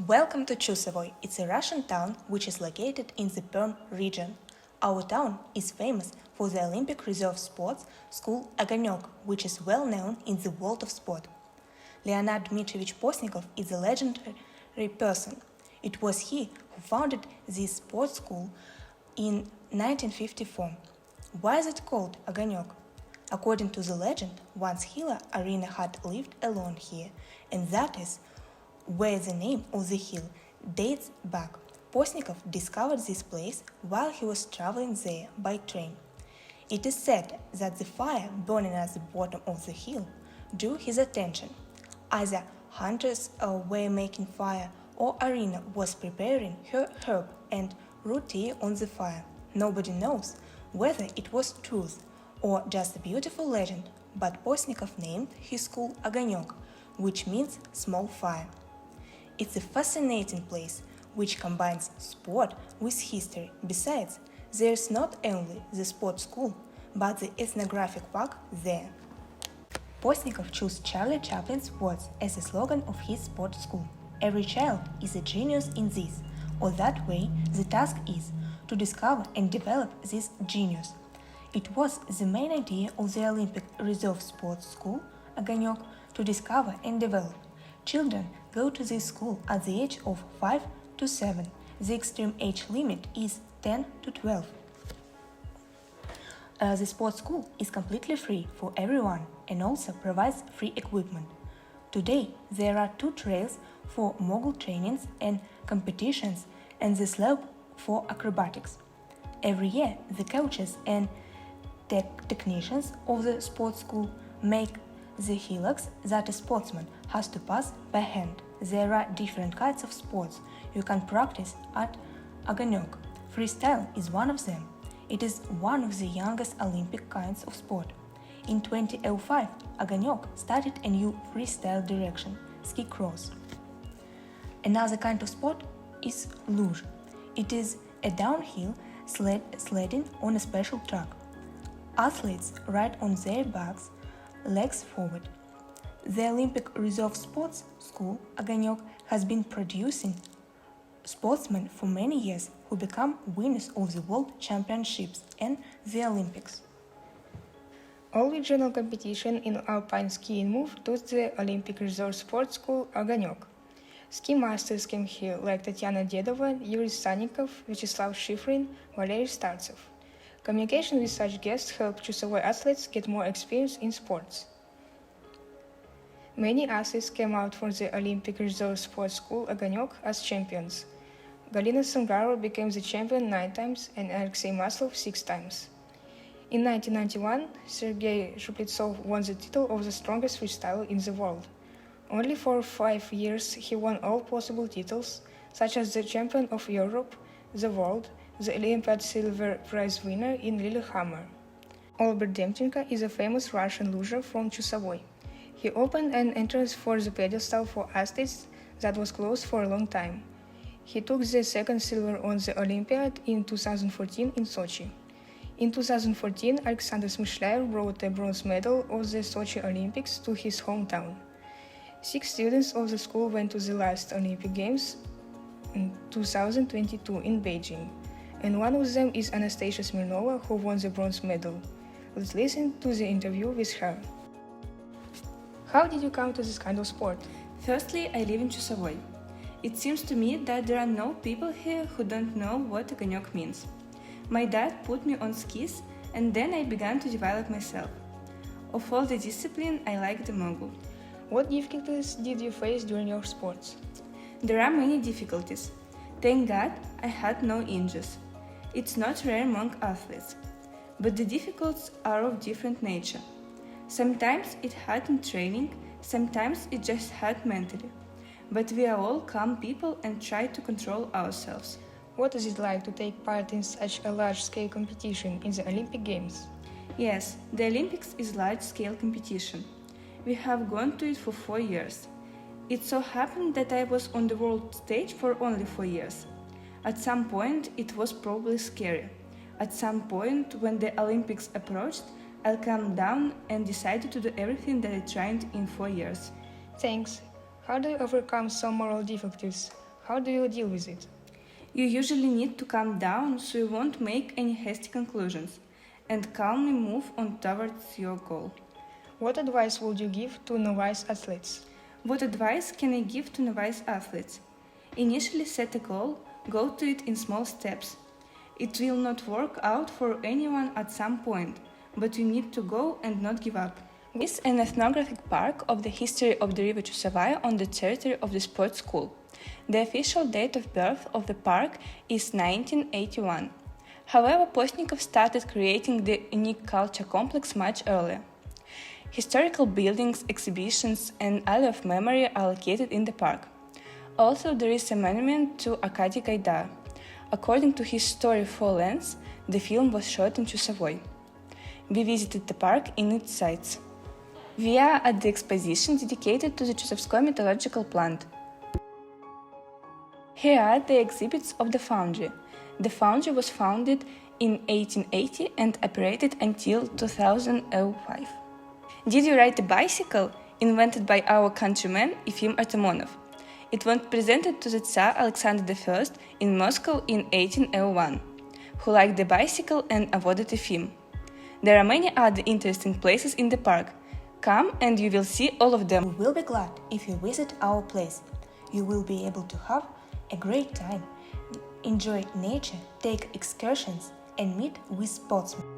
Welcome to Chusovoy. It's a Russian town which is located in the Perm region. Our town is famous for the Olympic Reserve Sports School Ogonyek, which is well known in the world of sport. Leonid Dmitrievich Postnikov is a legendary person. It was he who founded this sports school in 1954. Why is it called Ogonyek? According to the legend, once Hila Arena had lived alone here, and that is where the name of the hill dates back. Postnikov discovered this place while he was traveling there by train. It is said that the fire burning at the bottom of the hill drew his attention. Either hunters were making fire or Arena was preparing her herb and root tea on the fire. Nobody knows whether it was truth or just a beautiful legend, but Postnikov named his school Ogonyek, which means small fire. It's a fascinating place which combines sport with history. Besides, there's not only the sports school, but the ethnographic park there. Postnikov chose Charlie Chaplin's words as the slogan of his sports school. Every child is a genius in this, or that way the task is to discover and develop this genius. It was the main idea of the Olympic Reserve Sports School, Ogonyek, to discover and develop. Children go to this school at the age of 5 to 7. The extreme age limit is 10 to 12. The sports school is completely free for everyone and also provides free equipment. Today, there are 2 trails for mogul trainings and competitions and the slope for acrobatics. Every year, the coaches and technicians of the sports school make the hillocks that a sportsman has to pass by hand. There are different kinds of sports you can practice at Ogonyek. Freestyle is one of them. It is one of the youngest Olympic kinds of sport. In 2005, Ogonyek started a new freestyle direction, ski cross. Another kind of sport is luge. It is a downhill sledding on a special track. Athletes ride on their backs, legs forward. The Olympic Reserve Sports School Ogonyek has been producing sportsmen for many years who become winners of the World Championships and the Olympics. All regional competition in alpine skiing moved to the Olympic Reserve Sports School Ogonyek. Ski masters came here like Tatiana Dedova, Yuri Sannikov, Vyacheslav Shifrin, Valery Startsov. Communication with such guests helped Chusovoy athletes get more experience in sports. Many athletes came out from the Olympic Reserve Sports School Ogonyek as champions. Galina Sangarova became the champion 9 times and Alexei Maslov 6 times. In 1991, Sergei Zhuplitsov won the title of the strongest freestyler in the world. Only for 5 years he won all possible titles, such as the champion of Europe, the world, the Olympiad silver prize winner in Lillehammer. Albert Demchenko is a famous Russian luger from Chusovoy. He opened an entrance for the pedestal for athletes that was closed for a long time. He took the second silver on the Olympiad in 2014 in Sochi. In 2014, Alexander Smyshlyaev brought a bronze medal of the Sochi Olympics to his hometown. 6 students of the school went to the last Olympic Games in 2022 in Beijing, and one of them is Anastasia Smirnova, who won the bronze medal. Let's listen to the interview with her. How did you come to this kind of sport? Firstly, I live in Chusovoy. It seems to me that there are no people here who don't know what Ogonyek means. My dad put me on skis and then I began to develop myself. Of all the discipline, I like the mogul. What difficulties did you face during your sports? There are many difficulties. Thank God I had no injuries. It's not rare among athletes. But the difficulties are of different nature. Sometimes it hard in training, sometimes it just hard mentally. But we are all calm people and try to control ourselves. What is it like to take part in such a large-scale competition in the Olympic Games? Yes, the Olympics is large-scale competition. We have gone to it for 4 years. It so happened that I was on the world stage for only 4 years. At some point it was probably scary. At some point when the Olympics approached, I calmed down and decided to do everything that I tried in 4 years. Thanks. How do you overcome some moral difficulties? How do you deal with it? You usually need to calm down so you won't make any hasty conclusions and calmly move on towards your goal. What advice would you give to novice athletes? What advice can I give to novice athletes? Initially set a goal, go to it in small steps. It will not work out for anyone at some point, but you need to go and not give up. This is an ethnographic park of the history of the river Chusovaya on the territory of the sports school. The official date of birth of the park is 1981. However, Postnikov started creating the unique culture complex much earlier. Historical buildings, exhibitions, and other of memory are located in the park. Also, there is a monument to Arkady Gaidar. According to his story Four Lands, the film was shot in Chusovoi. We visited the park in its sites. We are at the exposition dedicated to the Chusovskoy metallurgical plant. Here are the exhibits of the foundry. The foundry was founded in 1880 and operated until 2005. Did you ride a bicycle? Invented by our countryman Efim Artemonov. It was presented to the Tsar Alexander I in Moscow in 1801, who liked the bicycle and awarded Efim. There are many other interesting places in the park. Come and you will see all of them. You will be glad if you visit our place. You will be able to have a great time, enjoy nature, take excursions, and meet with sportsmen.